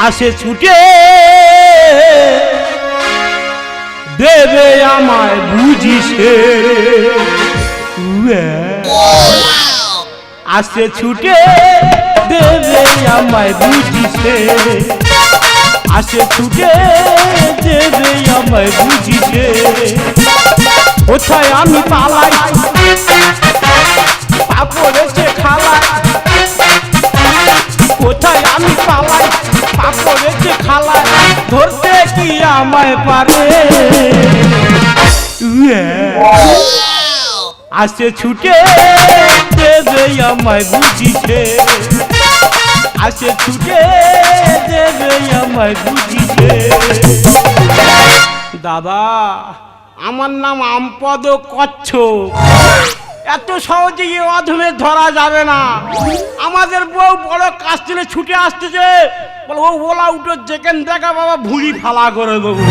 আসে ছুটে দেবে আমায় বুঝিছে, আসে ছুটে দেবে আমায় বুঝিছে, আসে ছুটে দেবে আমায় বুঝিছে। কোথায় আমি পালাই পা পড়েছে খালাই, কোথায় আমি পালাই পা পড়েছে খালাই, ধরতে কি আমায় পারে? আসে ছুটে দেবে আমায় বুঝিছে, আসে ছুটে দেবে আমায় বুঝিছে। দাদা আমার নাম আমপদ কচ্ছপ, এত সহজে এই অধমে ধরা যাবে না। আমাদের বউ বড় কাজ তুলে ছুটে আসতেছে, বলো ও ওলা উঠো যেখান দেখা বাবা ভুঁড়ি ফালা করে দেবো।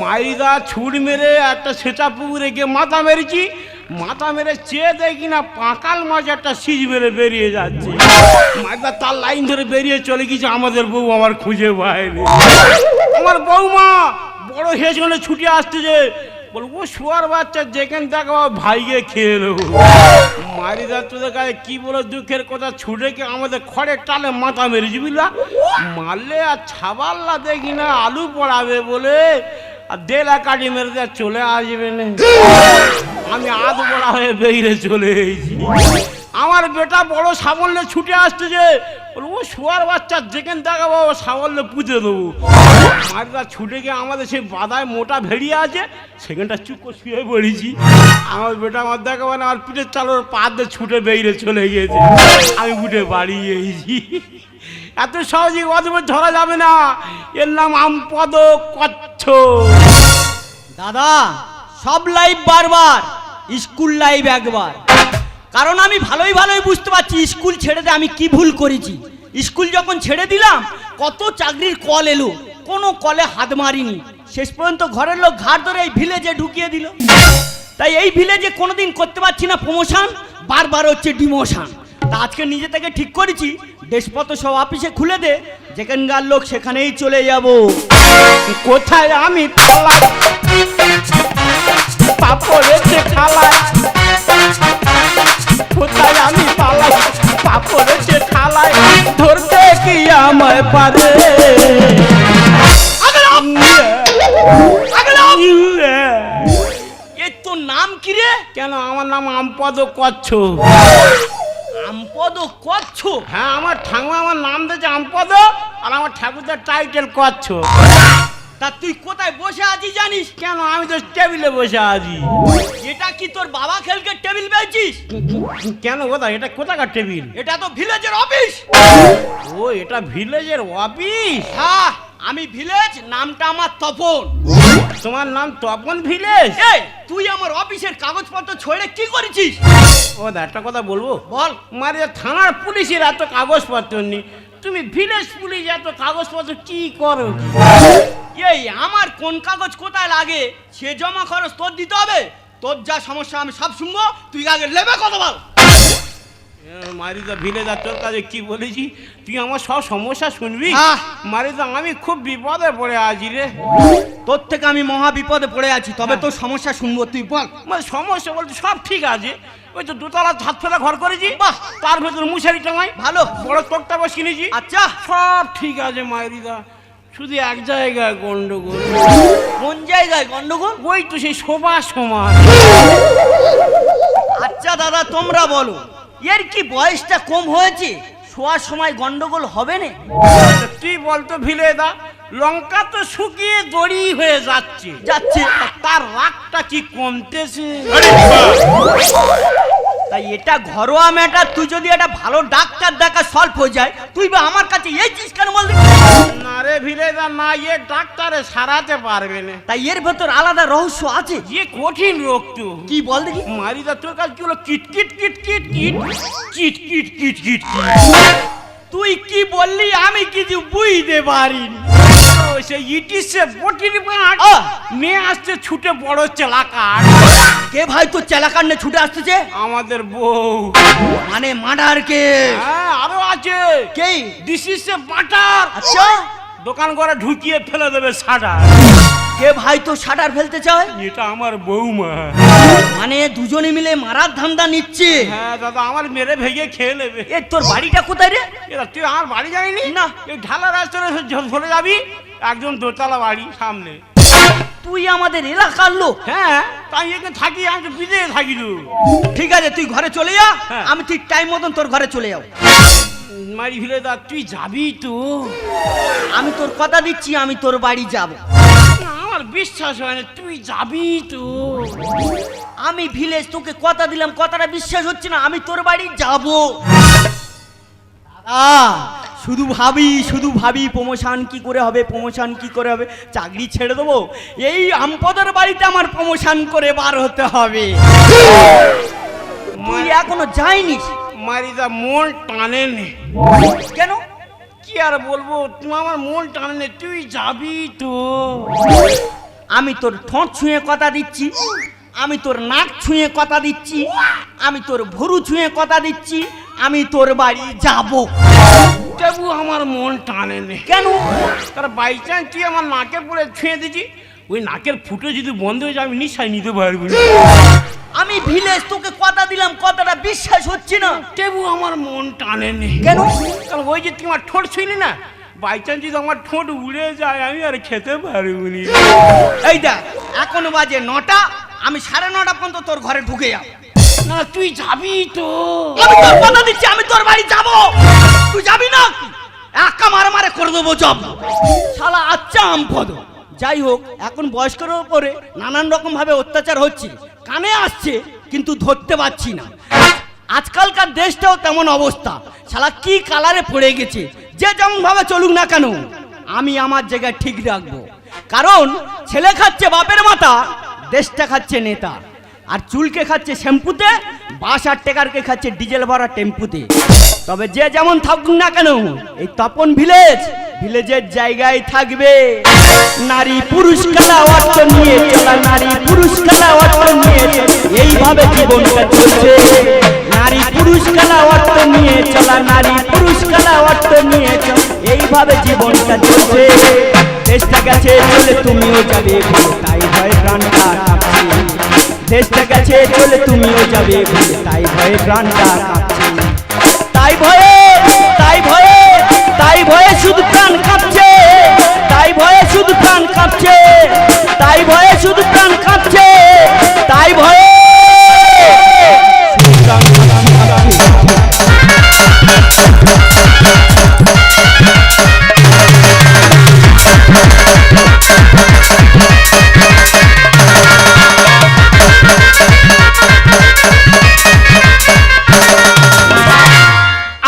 মাইদা ছুট মেরে একটা সেচা পুকুরে গিয়ে মাথা মেরেছি, মাথা মেরে চেয়ে দেখি না পাঁকাল মাছ একটা সিজ মেরে বেরিয়ে যাচ্ছে। মাইদা তার লাইন ধরে বেরিয়ে চলে গেছে, আমাদের বউ আমার খুঁজে পায়নি। আমার বউমা বড় হেসে ছুটে আসতেছে, বলবো শুয়ার বাচ্চা যেখান দেখা ভাইকে খেয়ে নেবো। মারি যাচ্ছে কাছে কি বলো দুঃখের কথা, ছুটে কে আমাদের খড়ের টালে মাথা মেরেছি বুঝলা। মারলে আর ছাবাল্লা দেখি না আলু পড়াবে বলে আর দেলা কাটি মেরে দেওয়া চলে আসবে না। আমি আধ বড়া হয়ে বেরিয়ে চলে এসেছি। আমার বেটা বড় সাবল্যে ছুটে আসতেছে, বলবো শুয়ার বাচ্চা যেখানে দেখাবো সাবল্যে পুঁতে দেবো। মারিদা ছুটে গিয়ে আমাদের সেই বাদায় মোটা ভেড়িয়ে আছে, সেখানটা চুপ করে শুয়ে পড়েছি। আমার বেটা আমার দেখাবো না, আমার পিঠের চালোর পা দিয়ে ছুটে বেরিয়ে চলে গিয়েছে। আমি উঠে বাড়ি এসেছি। এত সহজে অধমে ধরা যাবে না, এর নাম আমপদ কচ্ছপ। দাদা সব লাইফ বারবার, স্কুল লাইফ একবার। কারণ আমি ভালোই বুঝতে পারছি স্কুল ছেড়ে দিয়ে আমি কি ভুল করেছি। স্কুল যখন ছেড়ে দিলাম কত চাকরির কল এলো, কোনো কলে হাত মারিনি। শেষ পর্যন্ত ঘরের লোক ঘাট ধরে এই ভিলেজে ঢুকিয়ে দিল। তাই এই ভিলেজে কোনোদিন করতে পারছি না প্রমোশন, বারবার হচ্ছে ডিমোশন। তা আজকে নিজে থেকে ঠিক করেছি ড্রেসপত্র সব অফিসে খুলে দে, যেখানকার লোক সেখানেই চলে যাব। কোথায় আমি পালাই পা পড়েছে খালাই, কোথায় আমি পালাই পা পড়েছে খালাই, ধরতে কি আমায় পারে? এ তোর নাম কি রে? কেন আমার নাম আমপদ কচ্ছপ। আমপদ কচ্ছপ? হ্যাঁ আমার ঠাকুমা আমার নাম দিয়েছে আমপদ, আর আমার ঠাকুরদার টাইটেল কচ্ছপ। তা তুই কোথায় বসে আছিস জানিস? কেন আমি তো টেবিলে বসে আছি। এটা কি তোর বাবা খেলকে টেবিল পেয়েছিস? কেন কোথায় এটা কোথাকার টেবিল? এটা তো ভিলেজের অফিস। ও এটা ভিলেজের অফিস? হ্যাঁ আমি ভিলেজ, নামটা আমার তপন। তোমার নাম তপন ভিলেজ? এই তুই আমার অফিসের কাগজপত্র ছড়ে কি করেছিস? ও একটা কথা বলবো? বল। মারে থানার পুলিশের এত কাগজপত্র নেই, তুমি ভিলেজ পুলিশ এত কাগজপত্র কি করো? এই আমার কোন কাগজ কোথায় লাগে সে জমা খরচ তোর দিতে হবে। তোর যা সমস্যা আমি সব শুনবো, তুই আগে লেবে কথা বল। মারিদা ভিলেজ আর তোর কাছে কি বলেছি, তুই আমার সব সমস্যা শুনবি? মারিদা আমি খুব বিপদে পড়ে আছি রে। তোর থেকে আমি মহা বিপদে পড়ে আছি, তবে তোর সমস্যা শুনবো, তুই বল। মানে সমস্যা বলতে সব ঠিক আছে, ওই তো দোতলা ছাদ ফেলা ঘর করেছি, বাহ তার ভেতর মশারি টাঙাই, ভালো বড় তোকটা বস কিনেছি। আচ্ছা সব ঠিক আছে মারিদা, শুধু এক জায়গায় গন্ডগোল। কোন জায়গায় গন্ডগোল? ওই তো সেই শোভা সমান। আচ্ছা দাদা তোমরা বলো, এর কি বয়সটা কম হয়েছে? শোয়ার সময় গন্ডগোল হবে না? তুই বলতো ভিলেদা, লঙ্কা তো শুকিয়ে দড়ি হয়ে যাচ্ছে যাচ্ছে, তার রাগটা কি কমতেছে? তাই এটা ঘরোয়া ম্যাটার, তুই যদি একটা ভালো ডাক্তার দেখা সলভ হয়ে যায়, তুই বা আমার কাছে এই চিজ কেন বলবি? ভিড়ে না ডাক্তারে সারাতে পারবে না। তাই এর ভেতর আলাদা রহস্য আছে। কঠিন রোগ তো। কি বল দেখি? মারিদা তোর কাছে কি হলো? Kit kit kit kit kit kit kit kit kit. তুই কি বললি আমি কিছু বুঝতে পারিনি। সে ইটিসে বটির বাট নিয়ে আসছে ছুটে বড় চেলাকার। কে ভাই তোর চেলাকার নিয়ে ছুটে আসতেছে? আমাদের বউ। মানে মার্ডার কে? হ্যাঁ আরো আছে। কে? This is a butter. আচ্ছা দোকান করে ঢুকিয়ে ফেলে দেবে শাটার। কে ভাই তো শাটার ফেলতে চায়? এটা আমার বউমা। মানে দুজনে মিলে মারার ধান্দা নিচ্ছে? হ্যাঁ দাদা আমার মেরে ভেঙে খেয়ে নেবে। এ তোর বাড়িটা কোথায় রে? এরা তুই আমার বাড়ি যায়নি না। এই ঢালা রাস্তায় চলে যাবি, একদম দোতলা বাড়ি সামনে। তুই আমাদের এলাকার লোক? হ্যাঁ তাই এখানে থাকি, আমি বিদেশে থাকি তো। ঠিক আছে তুই ঘরে চলে যা, হ্যাঁ। আমি ঠিক টাইম মতন তোর ঘরে চলে যাও। মারি ফেলে দা তুই যাবি তো? আমি তোর কথা দিচ্ছি আমি তোর বাড়ি যাব। আমার বিশ্বাস হয় না, তুই যাবি তো? আমি ভিলেজ তোকে কথা দিলাম, কথাটা বিশ্বাস হচ্ছে না, আমি তোর বাড়ি যাব। শুধু ভাবি প্রমোশন কি করে হবে, প্রমোশন কি করে হবে, চাকরি ছেড়ে দেবো, এই আমপদের বাড়িতে আমার প্রমোশন করে বার হতে হবে। তুই এখনো যাইনি? মারিদা মন টানে নে। কেন? কি আর বলবো, তুমি আমার মন টানে নে, তুই যাবি তো? আমি তোর ঠোঁট ছুঁয়ে কথা দিচ্ছি, আমি তোর নাক ছুঁয়ে কথা দিচ্ছি, আমি তোর ভুরু ছুঁয়ে কথা দিচ্ছি, আমি তোর বাড়ি যাব। তবু আমার মন টানে নে। কেন? তার বাই চান্স তুই আমার নাকে পরে ছুঁয়ে দিচ্ছি, ওই নাকের ফুটো যদি বন্ধ হয়ে যায় আমি নিশ্চয় নিতে পারবো না। আমি ভিলেজ তোকে কথা দিলাম, কথাটা বিশ্বাস হচ্ছে না। তবু আমার মন টানে নে। কেন? কারণ ওই যে তুই আমার ঠোঁট ছুঁইলি না, বাই চান্স যদি আমার ঠোঁট উড়ে যায় আমি আর খেতে পারবো না। এই দেখ এখন বাজে 9টা, আমি 9:30 পর্যন্ত তোর ঘরে ঢুকে যাব। না তুই যাবি তো? আমি তোর কথা দিচ্ছি আমি তোর বাড়ি যাব। তুই যাবি না? একা মারে করে দেবো জব। শালা আচ্ছা আমপদ। যাই হোক এখন বয়স্কর উপরে নানান রকম ভাবে অত্যাচার হচ্ছে, কানে আসছে কিন্তু ধরতে পারছি না। আজকালকার দেশটাও তেমন অবস্থা, শালা কি কালারে পড়ে গেছে। যে যেমন ভাবে চলুক না কেন আমি আমার জায়গায় ঠিক রাখবো। কারণ ছেলে খাচ্ছে বাপের মাথা, দেশটা খাচ্ছে নেতা। আর চুলকে খাচ্ছে শ্যাম্পুতে, বাস আর টেকারকে খাচ্ছে ডিজেল ভরা টেম্পুতে। তবে যে যেমন থাকুক না কেন এই তপন ভিলেজের জায়গায় থাকবে। নারী পুরুষ খেলা অর্থ নিয়ে চলা, নারী পুরুষ খেলা অর্থ নিয়ে এইভাবে জীবনটা চলছে। নারী পুরুষ খেলা অর্থ নিয়ে চলা, নারী পুরুষ খেলা অর্থ নিয়ে চলা, এইভাবে জীবনটা চলছে। দেশটা গেছে চলে তুমিও যাবে, তাই ভয় প্রাণটা কাঁপছে। দেশটা গেছে চলে তুমিও যাবে, তাই ভয়ে প্রাণটা কাঁপছে। তাই ভয়ে শুধু প্রাণ কাঁপছে, তাই ভয়ে শুধু প্রাণ কাঁপছে, তাই ভয়ে শুধু প্রাণ কাঁপছে, তাই ভয়ে শুধু প্রাণ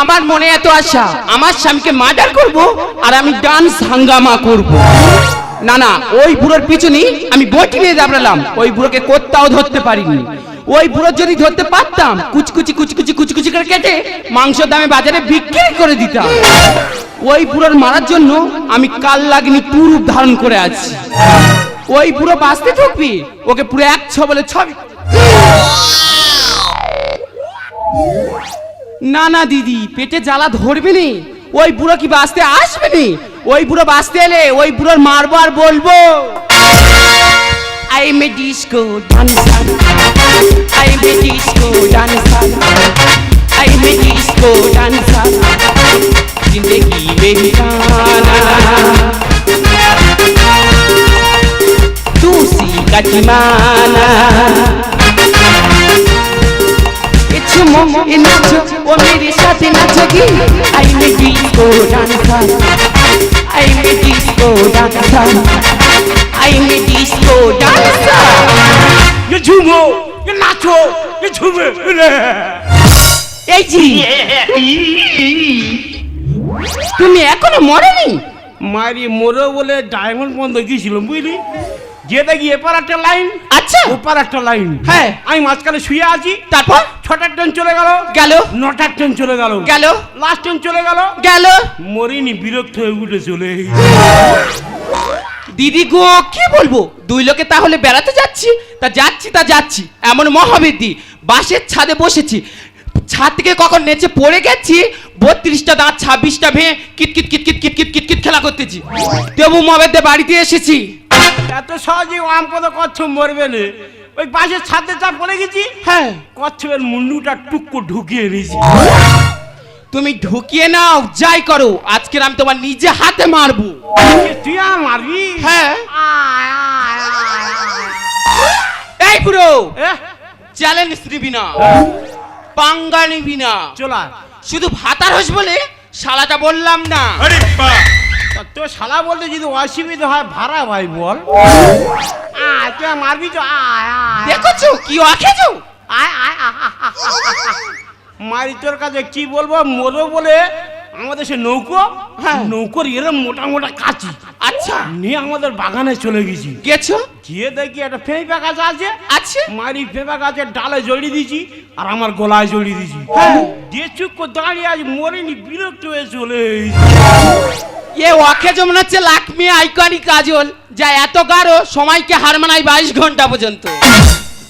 আমার মনে এত আশা আমার স্বামীকে মার্ডার করব আর আমি ডান্স হাঙ্গামা করব। না না, ওই বুড়োর পিছনে আমি বটি নিয়ে দাঁড়ালাম, ওই বুড়োকে কোত্তাও ধরতে পারিনি। ওই বুড়ো যদি ধরতে পারতাম কুচকুচি করে কেটে মাংস দামে বাজারে বিক্রি করে দিতাম। ওই বুড়োর মারার জন্য আমি কাল লাগনি রূপ ধারণ করে আছি। ওই বুড়ো বাঁচতে থাকবি, ওকে পুরো 1 ছবলে না না দিদি, পেটে জ্বালা ধরবে নি, ওই বুড়ো কি বাঁচতে আসবে নি? ওই বুড়ো বাঁচতে এলে ওই বুড়োর মারবো আর বলবো I am a disco dancer, I am a disco dancer, I am a disco dancer, জিंदगी मेरी गाना तू सी कटमाना। झूमो ये नाचो वो मेरे साथ नाचोगी, आई मैं डिस्को डांसर, आई मैं डिस्को डांसर, आई मैं डिस्को डांसर। ये झूमो ये नाचो ये झूमे। এই জি তুমি এখনো মরেনি? মারি মোরো বলে ডায়মন্ড বন্ধ গিয়েছিলাম বুঝলি, যে দেখি এপার একটা লাইন, আচ্ছা ওপার একটা লাইন, হ্যাঁ আমি মাঝখানে শুয়ে আছি। তারপর 6টার ট্রেন চলে গেল, গেল 9টার ট্রেন চলে গেল, গেল লাস্ট ট্রেন চলে গেল, গেল। মরিনি, বিরক্ত হয়ে উঠে চলে। দিদি গো কি বলবো, দুই লোকে তাহলে বেড়াতে যাচ্ছি, তা যাচ্ছি এমন মহাবিদ্যি, বাসের ছাদে বসেছি, ছাদ থেকে কখন নেচে পড়ে গেছি, 32টা দাঁত 26টা ভেঙে কিটকিট কিটকিট কিটকিট কিটকিট খেলা করতেছি, দেবু মবেদে বাড়িতে এসেছি। এত সহজে আমপদ কচ্ছপ মরবে না, ওই বাসের ছাদে যা পড়ে গেছি, হ্যাঁ কচ্ছপের মুন্ডুটা টুকু ঢুকিয়ে নিয়েছি। তুমি ঢুকিয়ে নাও, যাই করো, আজকের আমি তোমার নিজে হাতে মারবো। তুই আর মারবি? হ্যাঁ। আয়, আয়, আয়, আয়। এই বুড়ো, এ, চ্যালেঞ্জ নিবি না, পাঙ্গা নিবি না, চলা। শুধু ভাতার হোস বলে শালাটা বললাম না। তো শালা বলতে যদি অসুবিধা হয় ভাড়া ভাই বল। আয়, তুই আর মারবি তো? আয়, আয়, দেখছো কি অখেছো? আয়, আয়, আয়, মারি তোর কাছে কি বলবো, মোরো বলে আমাদের সে নৌকো, হ্যাঁ। নৌকোর এরম মোটা মোটা কাঁচি আচ্ছা নিয়ে আমাদের বাগানে চলে গেছি। গেছো? গিয়ে দেখি একটা ফেঁপা গাছ আছে, আছে মারি ফেঁপা গাছের ডালে জড়িয়ে দিয়েছি আর আমার গলায় জড়িয়ে দিয়েছি। হ্যাঁ। দিয়ে চুপ করে দাঁড়িয়ে আজ মরিনি, বিরক্ত হয়ে চলে এসেছি। এ অখেজো মনে হচ্ছে লাকমি আইকনিক কাজল, যা এত গাঢ় সময়কে হার মানায় 22 ঘন্টা পর্যন্ত।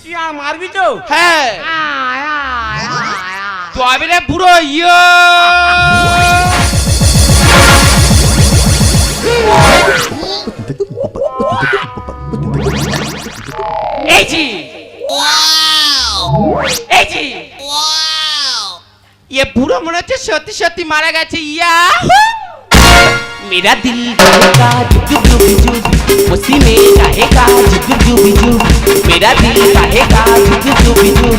তুই আর মারবি তো? হ্যাঁ আয়, আয়, আয়, আয়। তবে রে বুড়ো ইয়ো, এই জি এই জি, ये বুড়ো মনে হচ্ছে সত্যি সত্যি মারা গেছে। ইয়া मेरा दिल गाएगा जुग जुग जुग, उसी में गाएगा जुग जुग जुग, मेरा दिल गाएगा जुग जुग जुग,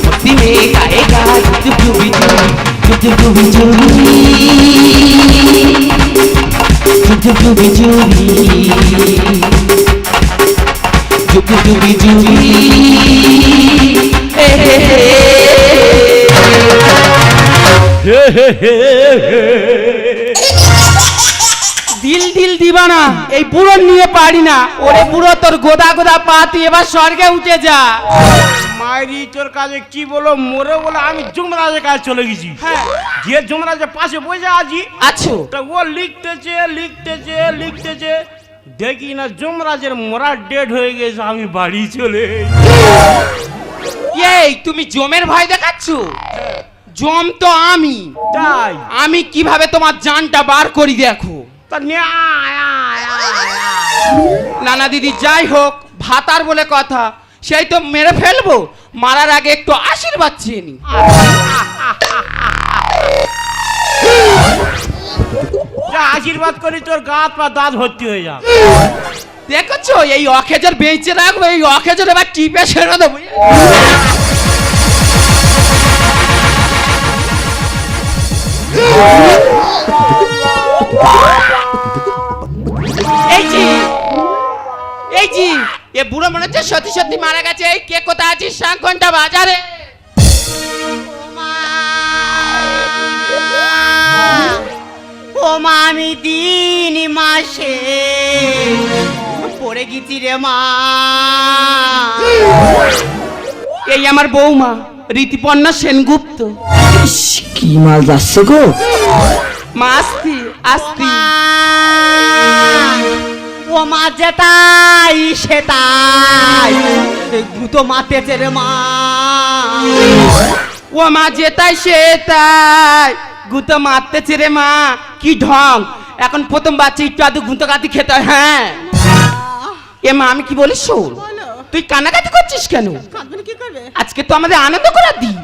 उसी में गाएगा जुग जुग जुग, जुग जुग जुग, जुग जुग जुग, जुग जुग जुग, দিল দিল দিবানা, এই বুড়ো নিয়ে পারি না। ওরে বুড়ো, তোর গোদা গোদা পা, তুই এবার স্বর্গে উঠে যা। মায়েরি তোর কাছে কি বলো, মোরে বলে আমি যমরাজের কাছে চলে গেছি। হ্যাঁ যে যমরাজের পাশে বসে আছি, আছো তা ও লিখতেছে লিখতেছে লিখতেছে, দেখি না যমরাজের মোরা ডেড হয়ে গেছে, আমি বাড়ি চলে এসেছি। এই তুমি জমের ভয় দেখাচ্ছ? জম তো আমি, তাই আমি কিভাবে তোমার জানটা বার করি দেখো। তা নে, আয়, আয়, আয়, আয়। নানা দিদি, যাই হোক, ভাতার বলে কথা, সেই তো মেরে ফেলবো, মারার আগে একটু আশীর্বাদ চেয়ে নি। যা আশীর্বাদ করি, তোর গা হাত পা দাঁত ভর্তি হয়ে যা। দেখেছো, এই অখেজর বেঁচে রাখবো, এই অখেজর এবার টিপে ছেড়ে দেবো। এই জি এই জি, এ বুড়ো মনে হচ্ছে সত্যি সত্যি মারা গেছে। এই কে কোথায় আছিস? সাংকনটা বাজারে। ও মা, আমি 3 মাসে পড়ে গেছি রে মা। এই আমার বৌমা রীতিপর্ণা সেনগুপ্ত। কি মাল যাচ্ছে গো? মা আস্তি আস্তি। ও মা, যেতাই সেতাই গুতো মাতেছে রে মা। ও মা, যেতাই সেতাই গুতো মারতেছে রে মা। কি ঢং, এখন প্রথম বাচ্চা একটু আধটু গুঁতো গাতি খেতে হয়। হ্যাঁ এ মা, আমি কি বলি শোন, তুই কান্নাকাটি করছিস কেন? কি করবে আজকে তো আমাদের আনন্দ করার দিন।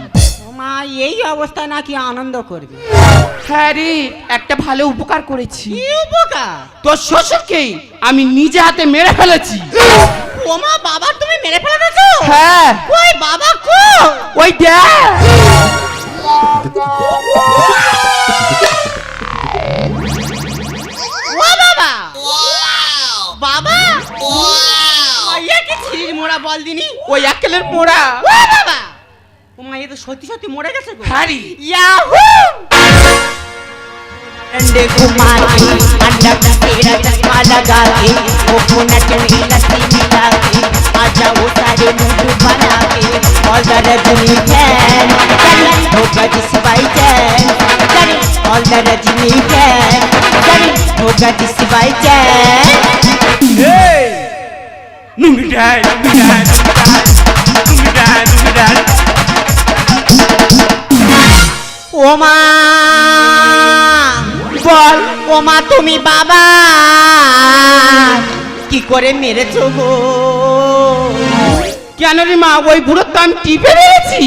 মা? এই অবস্থায় নাকি আনন্দ করবে? হ্যাঁ রে, একটা ভালো উপকার করেছি। কি উপকার? তোর শ্বশুরকে আমি নিজে হাতে মেরে ফেলেছি। ও মা, বাবা তুমি মেরে ফেলে দিয়েছো? হ্যাঁ, ওই বাবা কো? ওই দেখ। ও বাবা, বাবা মাইয়া কি ছিরির মোড়া বল দিনি? ওই একেলের মোড়া। ও বাবা, ও মা, এ তো সত্যি সত্যি মরে গেছে গো। হারি ইয়াহু! अंडे को मार के अंडा तेरा के कोकोनट में लस्सी मिला के आ जाओ सारे मूड बना के ऑल द रजनी फैन चले होगा जिस भाई चैन चले ऑल द रजनी फैन चले होगा जिस भाई चैन নুঙ্গিটায় ওমা বল ওমা তুমি বাবা কি করে মেরেছো গো কেন রে মা ওই বুড়োর তো আমি টিপে মেরেছি।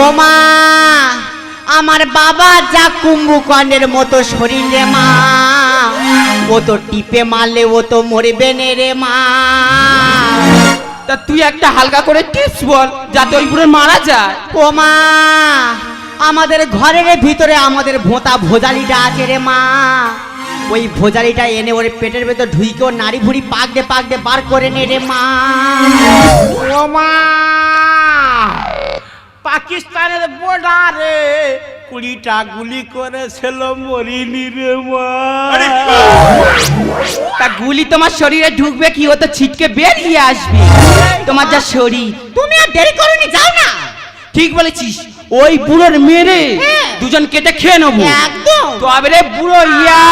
ওমা আমার বাবা যা কুম্ভকর্ণের মতো শরীর রে মা ও তো টিপে মারলে ও তো মরবে নে রে মা তা তুই একটা হালকা করে টিপস বল যাতে ওই বুড়ো মারা যায়। ওমা আমাদের ঘরের ভিতরে আমাদের ভোঁতা ভোজালিটা আছে রে মা ওই ভোজালিটা এনে ওর পেটের ভেতর ঢুইকে ওর নাড়ি ভুড়ি পাক দে বার করে নে রে মা ও মা পাকিস্তানের বর্ডারে 20টা গুলি করেছিল মরিনি রে মা। তা গুলি তোমার শরীরে ঢুকবে কি ও তো ছিটকে বেরিয়ে আসবে তোমার যা শরীর। তুমি আর দেরি করনি যাও না ঠিক বলেছিস ওই বুড়োর মেরে হ্যাঁ। দুজন কেটে খেয়ে নেবো একদম তবে রে বুড়ো ইয়া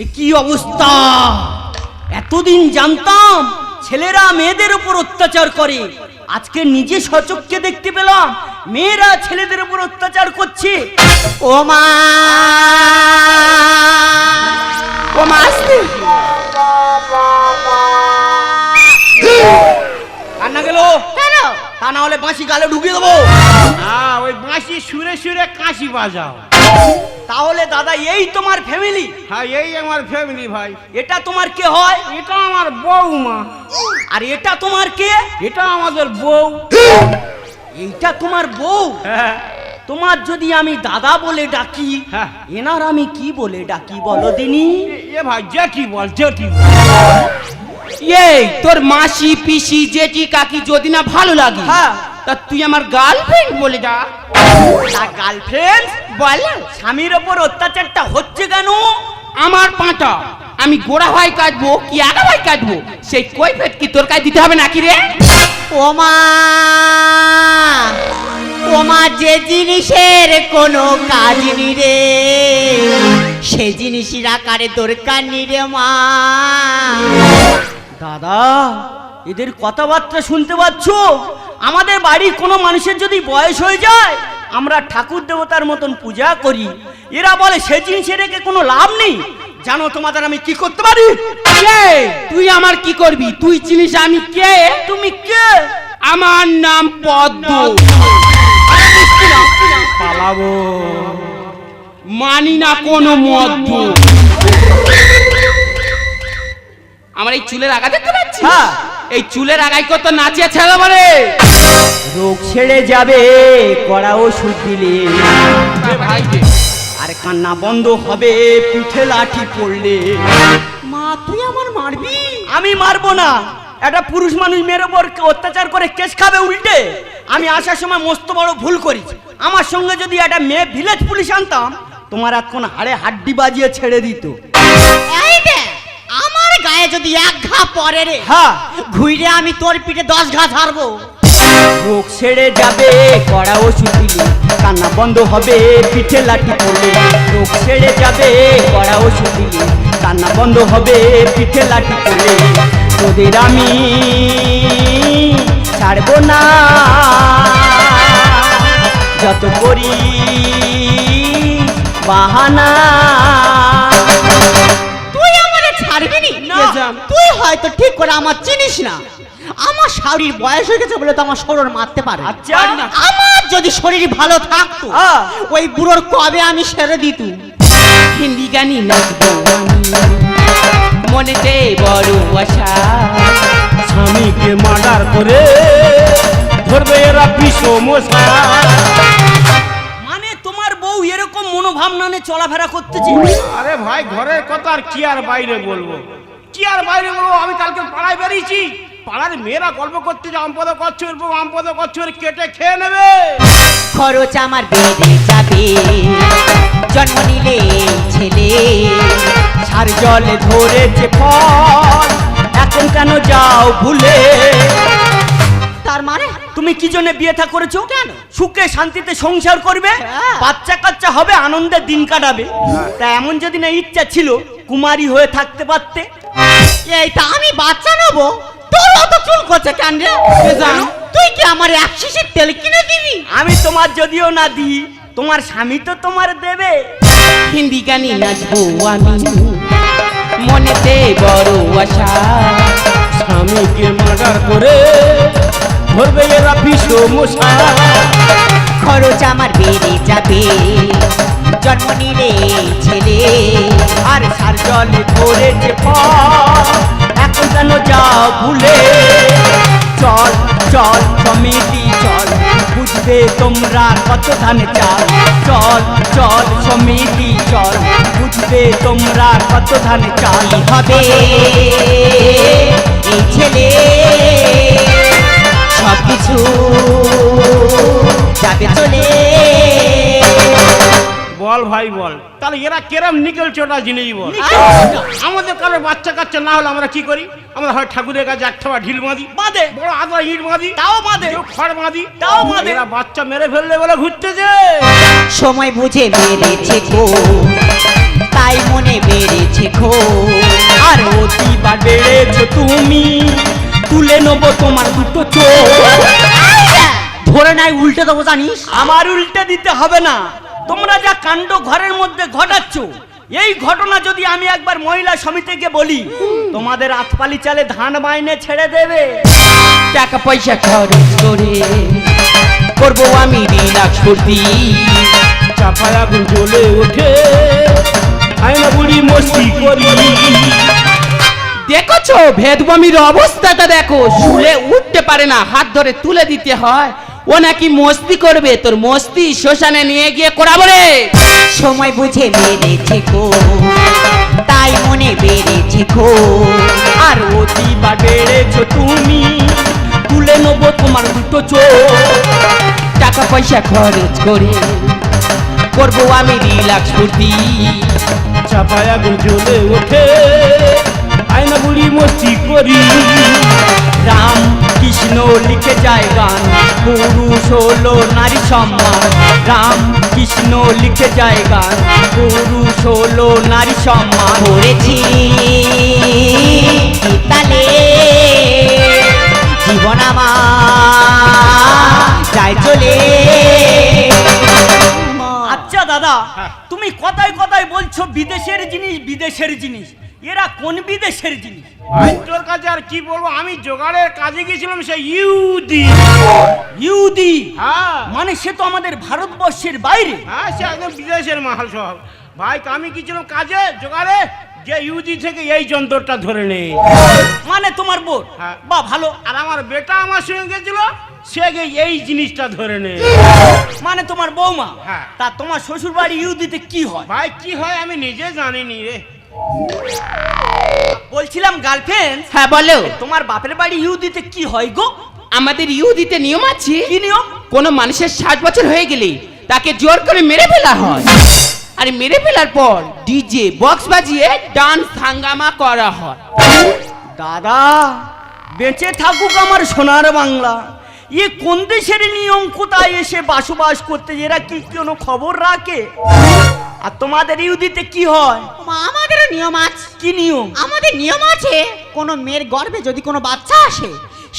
এ কি অবস্থা! এতদিন জানতাম ছেলেরা মেয়েদের উপর অত্যাচার করে, আজকে নিজে সচক্ষে দেখতে পেলাম মেয়েরা ছেলেদের উপর অত্যাচার করছে। ও মা ও মা আসতে কান্না গেল কেন তা না হলে বাঁশি গালে ঢুকিয়ে দেবো। হ্যাঁ ওই বাঁশি সুরে সুরে কাশি বাজাও। তাহলে দাদা এই তোমার ফ্যামিলি? হ্যাঁ এই আমার ফ্যামিলি ভাই। এটা তোমার কে হয়? এটা আমার বউমা। আর এটা তোমার কে? এটা আমাদের বউ। এইটা তোমার বউ? হ্যাঁ তোমার যদি আমি দাদা বলে ডাকি, হ্যাঁ। এনার আমি কি বলে ডাকি বলো দিনি? এ ভাই জেঠি বল জেঠি। এই তোর মাসি পিসি জেঠি কাকি যদি না ভালো লাগে হ্যাঁ। তা তুই আমার গার্লফ্রেন্ড বলে যা। তা গার্লফ্রেন্ড বল, স্বামীর ওপর অত্যাচারটা হচ্ছে কেন? আমার পাঁটা আমি গোড়া ভাই কাটবো কি আগা ভাই কাটবো সেই কৈফিয়ত কি তোর কাছে দিতে হবে নাকি রে? ও মা ও মা যে জিনিসের কোনো কাজ নি রে সে জিনিসের আকারে দরকার নি রে মা। দাদা এদের কথাবার্তা শুনতে পাচ্ছ? আমাদের বাড়ি কোনো মানুষের যদি বয়স হয়ে যায় আমরা ঠাকুর দেবতার মতন পূজা করি, এরা বলে সে জিনিসে রেখে কোনো লাভ নেই। জানো তোমাদের আমি কি করতে পারি? কে তুই আমার কি করবি? তুই চিনিস আমি কে? তুমি কে? আমার নাম পদ্ম। পালাবো মানি না কোনো মদ্য। আমার এই চুলের আগা দেখতে পাচ্ছিস? হ্যাঁ। এই চুলের আগায় কত নাচিয়ে ছেলে বলে রোগ ছেড়ে যাবে কড়া ওষুধ দিলে, আর কান্না বন্ধ হবে পিঠে লাঠি পড়লে। মা তুই আমার মারবি? আমি মারবো না, একটা পুরুষ মানুষ মেয়ের ওপর অত্যাচার করে কেস খাবে উল্টে। আমি আসার সময় মস্ত বড় ভুল করেছি। আমার সঙ্গে যদি একটা মেয়ে ভিলেজ পুলিশ আনতাম তোমার এখন হাড়ে হাড্ডি বাজিয়ে ছেড়ে দিত। এই রে আমার গায়ে যদি এক ঘা পড়ে রে হ্যাঁ, ঘুইরে আমি তোর পিঠে 10 ঘা ছাড়বো। রোগ ছেড়ে যাবে কড়া ওষুধ দিলে, কান্না বন্ধ হবে পিঠে লাঠি পড়লে। রোগ ছেড়ে যাবে কড়া ওষুধ দিলে, কান্না বন্ধ হবে পিঠে লাঠি পড়লে। তোদের আমি ছাড়বো না যত করি বাহানা। তুই আমারে ছাড়বি নি? না। তুই হয়তো ঠিক করে আমার চিনিস না। আমার শাড়ির বয়স হয়ে গেছে বলে তো আমার শরীর মারতে পারে। আচ্ছা। আমার যদি শরীর ভালো থাকতো হ্যাঁ। ওই বুড়োর কবে আমি সেরে দিত। হিন্দি গানি নাচবো মনেতে বড় আশা। স্বামীকে মার্ডার করে ধরবে এরা পিসো মশা। মানে তোমার বউ এরকম মনোভাবনা নিয়ে চলাফেরা করতেছে? আরে ভাই ঘরের কথা আর কি আর বাইরে বলবো, কি আর বাইরে বলবো। আমি কালকে পাড়ায় বেরিয়েছি, পাড়ার মেয়েরা গল্প করতে যে আমপদ কচ্ছর আমপদ কচ্ছর কেটে খেয়ে নেবে। খরচ আমার বেড়ে যাবে মাটিতে জন্ম নিলে ছেলে সার জলে ধরেছে ফল, এখন কেন যাও ভুলে? তার মানে তুমি কি জন্য বিয়ে থা করেছো? কেন? সুখে শান্তিতে সংসার করবে, হ্যাঁ। বাচ্চা কাচ্চা হবে, আনন্দে দিন কাটাবে। তা এমন যদি না ইচ্ছা ছিল, কুমারী হয়ে থাকতে পারতে। এইটা আমি বাচ্চা নেবো, তোর অত চুল করছে কেন রে? তুই কি আমার এক শিশির তেল কিনে দিবি? আমি তোমার যদিও না দিই, তোমার স্বামী তো তোমার দেবে। হিন্দি গানে নাচবো আমি, মনেতে বড় আশা। স্বামীকে মার্ডার করে ধরবে এরা পিছু মশা। খরচ আমার বেড়ে যাবে জন্ম নিলে ছেলে আর সার জলে ধরেছে ফল, এখন কেন যাও ভুলে? চল চল সমিতি চল, বুঝবে তোমরা কত ধানে চাল। চল চল সমিতি চল, বুঝবে তোমরা কত ধানে চাল। কি হবে এই ছেলে সবকিছু যাবে চলে। বল ভাই বল, তাহলে এরা কেরম নিকেল চোটা জিনিস বল। আমাদের কারো বাচ্চা কাচ্চা না হলে আমরা কি করি? আমরা হয় ঠাকুরের কাছে একটা ঢিল বাঁধি, বাঁধে। বড় আদা ইট বাঁধি, তাও বাঁধে। কেউ খড় বাঁধি, তাও বাঁধে। এরা বাচ্চা মেরে ফেললে বলে ঘুরতেছে। সময় বুঝে মেরেছে খো, তাই মনে বেড়েছে খো। আর অতিবার বেড়েছ তুমি, তুলে নেবো তোমার দুটো চোখ। ধরে নাই উল্টে দেবো জানিস? আমার উল্টে দিতে হবে না। তোমরা যা কাণ্ড ঘরের মধ্যে ঘটাচ্ছ, এই ঘটনা যদি আমি একবার মহিলা সমিতিকে বলি, তোমাদের আতপালি চালে ধান মাইনে ছেড়ে দেবে। টাকা পয়সা খরচ করে করবো আমি রিল্যাক্স ফুর্তি। চাপায় আগুন জ্বলে ওঠে, আয়না বুড়ি মস্তি করি। দেখছো ভেদবমির অবস্থাটা দেখো, শুলে উঠতে পারে না, হাত ধরে তুলে দিতে হয়। ও নাকি মস্তি করবে, তোর মস্তি শ্মশানে নিয়ে গিয়ে করাবো রে। সময় বুঝে মেরেছে খো, তাই মনে বেড়েছে খো। আর অতিবার বেড়েছ তুমি, তুলে নেবো তোমার দুটো চোখ। টাকা পয়সা খরচ করে করবো আমি রিল্যাক্স ফুর্তি। চাপায় আগুন জ্বলে ওঠে, আয়না বুড়ি মস্তি করি। রাম কৃষ্ণ লিখে যায় গান, পুরুষ হলো নারী সম্মান। রাম কৃষ্ণ লিখে যায় গান, পুরুষ হলো নারী সম্মান। করেছি তালে জীবন আমার যায় চলে। আচ্ছা দাদা, তুমি কথায় কথায় বলছো বিদেশের জিনিস বিদেশের জিনিস, এরা কোন বিদেশের জিনিস? ভাই তোর কাছে আর কি বলবো, আমি জোগাড়ের কাজে গেছিলাম, সে ইউদি। ইহুদি? হ্যাঁ মানে সে তো আমাদের ভারতবর্ষের বাইরে। হ্যাঁ, সে একদম বিদেশের মাল সব। ভাই আমি গেছিলাম কাজে জোগাড়ে, যে ইউদি থেকে এই যন্ত্রটা ধরে নে। মানে তোমার বোন? হ্যাঁ। বা ভালো। আর আমার বেটা আমার সঙ্গে গেছিল, সে গিয়ে এই জিনিসটা ধরে নে। মানে তোমার বৌমা? হ্যাঁ। তা তোমার শ্বশুর বাড়ি ইহুদিতে কি হয়? ভাই কি হয় আমি নিজে জানিনি রে। বলছিলাম গার্লফ্রেন্ড, হ্যাঁ বলো। তোমার বাপের বাড়ি ইহুদিতে কি হয় গো? আমাদের ইহুদিতে নিয়ম আছে, কি নিয়ম? কোনো মানুষের 60 বছর হয়ে গেলে তাকে জোর করে মেরে ফেলা হয়। আর মেরে ফেলার পর ডিজে বক্স বাজিয়ে ডান্স হাঙ্গামা করা হয়। দাদা বেঁচে থাকুক আমার সোনার বাংলা। এ কোন দেশের নিয়ম, কোথায় এসে বসবাস করতে, এরা কি কোনো খবর রাখে? আর তোমাদের ইহুদিতে কি হয়? আমাদের নিয়ম আছে। কি নিয়ম? আমাদের নিয়ম আছে, কোন মেয়ের গর্ভে যদি কোনো বাচ্চা আসে,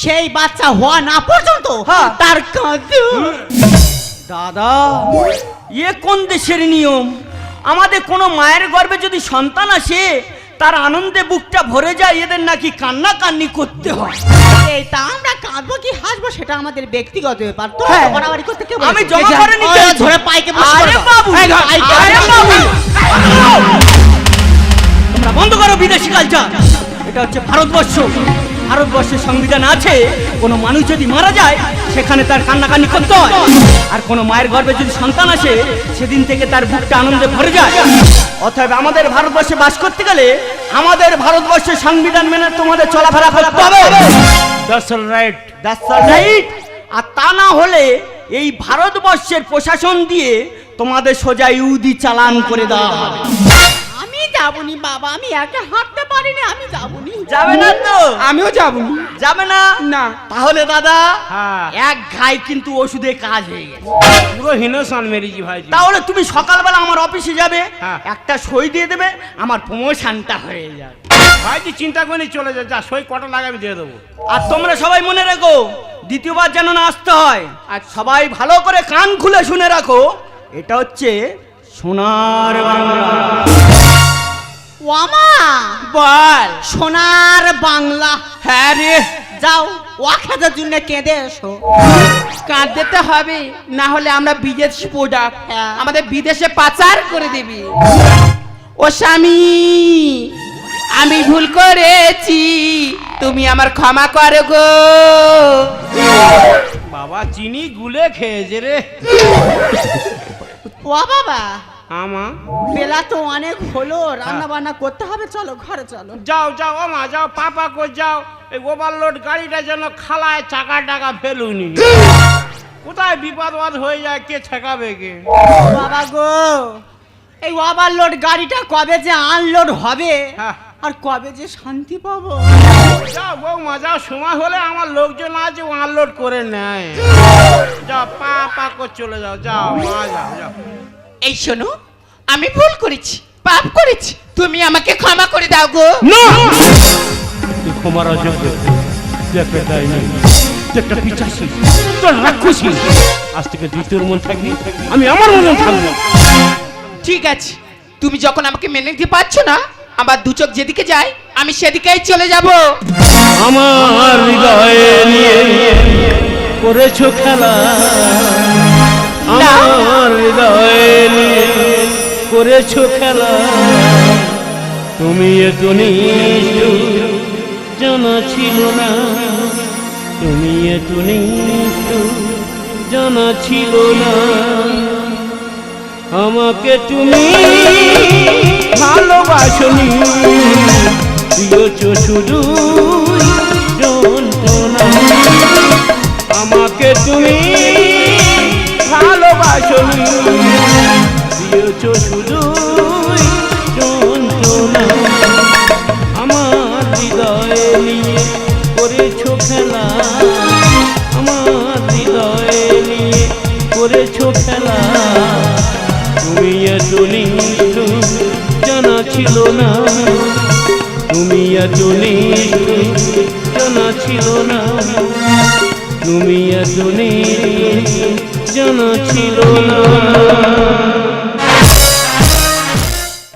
সেই বাচ্চা হওয়া না পর্যন্ত হ্যাঁ। তার কাঁদে। দাদা এ কোন দেশের নিয়ম? আমাদের কোনো মায়ের গর্ভে যদি সন্তান আসে, তার আনন্দে বুকটা ভরে যায়, এদের নাকি কান্না কান্নি করতে হয়। এইটা আমরা কাঁদবো কি হাসবো সেটা আমাদের ব্যক্তিগত ব্যাপার। তো হ্যাঁ। বাড়াবাড়ি করতে কে আমি বলেছে? জমা এই যে, করে নিতে ওই আছি। ধরে পাইকে বসে আরে পড়ো। বাবু, এই ধর, পাইকে আরে বসে বাবু। পড়ো। তোমরা বন্ধ করো বিদেশি কালচার। এটা হচ্ছে ভারতবর্ষ। ভারতবর্ষের সংবিধান আছে, কোনো মানুষ যদি মারা যায় সেখানে তার কান্নাকান্নি করতে হয়। আর কোনো মায়ের গর্ভে যদি সন্তান আসে, সেদিন থেকে তার বুকটা আনন্দে ভরে যায়। অতএব আমাদের ভারতবর্ষে বাস করতে গেলে আমাদের ভারতবর্ষের সংবিধান মেনে তোমাদের চলাফেরা করতে হবে। That's all right. That's all right. আর তা না হলে এই ভারতবর্ষের প্রশাসন দিয়ে তোমাদের সোজা ইউদি চালান করে দেওয়া হবে। আমি যাবনি বাবা, আমি একা হাঁটতে পারি না, আমি যাবনি। যাবে না তো? আমিও যাবো যাবে না? না। তাহলে দাদা হ্যাঁ এক ঘাই কিন্তু ওষুধে কাজ হয়ে গেছে। পুরো হিনোসান মেরেছি ভাই। তাহলে তুমি সকালবেলা আমার অফিসে যাবে, হ্যাঁ। একটা সই দিয়ে দেবে, আমার প্রমোশনটা হয়ে যাবে। ভাইজি চিন্তা করে চলে যা সই কটা লাগে আমি দিয়ে দেবো। আর তোমরা সবাই মনে রেখো, দ্বিতীয়বার যেন না আসতে হয়। আর সবাই ভালো করে কান খুলে শুনে রাখো, এটা হচ্ছে সোনার বাংলা। ওয়ামা বল। সোনার বাংলা। হ্যাঁ রে, যাও ওয়াখাদের জন্য কেঁদে এসো। কাঁদতে তো হবে, না হলে আমরা বিদেশি প্রোডাক্ট হ্যাঁ। আমাদের বিদেশে পাচার করে দিবি। ও স্বামী, আমি ভুল করেছি, তুমি আমার ক্ষমা করো গো। বাবা চিনি গুলে খেয়েছে রে। ও বাবা, আমা বেলা তো অনেক হলো, রান্না বান্না করতে হবে, চলো ঘরে চলো। যাও যাও আমা যাও, পাপা কো যাও, এই ওভারলোড গাড়িটা যেন খালায় চাকা টাকা ফেলুনি। কোথায় বিপদ হয়ে যায়, কে ঠেকাবে কে? বাবা গো, এই ওভারলোড গাড়িটা কবে যে আনলোড হবে হ্যাঁ। আর কবে যে শান্তি পাবো। যাও বৌমা যাও, সময় হলে আমার লোকজন আছে আনলোড করে নেয়। যাও পাপা কো চলে যাও, যাও মা যাও যাও। এই শোনো, আমি ভুল করেছি, পাপ করেছি, তুমি আমাকে ক্ষমা করে দাও গো। না তুই ক্ষমার অযোগ্য, তুই একটা ডাইনি, তুই একটা পিচাসি, তুই রাক্ষসী। আজ থেকে তুই তোর মন থাকবি, আমি আমার মনে থাকবো। ঠিক আছে, তুমি যখন আমাকে মেনে নিতে পারছো না, আমার দু চোখ যেদিকে যায় আমি সেদিকেই চলে যাব। আমার হৃদয়ে নিয়ে করেছো খেলা, আমার হৃদয়ে নিয়ে করেছো খেলা। তুমি এত নিষ্ঠুর জানা ছিল না, তুমি এত নিষ্ঠুর জানা ছিল না। আমাকে তুমি ভালোবাসনি, দিয়েছো শুধু যন্ত্রণা। আমাকে তুমি ভালোবাসনি, দিয়েছো শুধু যন্ত্রণা। আমার হৃদয়ে নিয়ে করেছো খেলা, আমার হৃদয়ে নিয়ে করেছো খেলা। তুমি এত নিষ্ঠুর জানা ছিল না, তুমি এত নিষ্ঠুর জানা ছিল না, তুমি এত নিষ্ঠুর জানা ছিল না।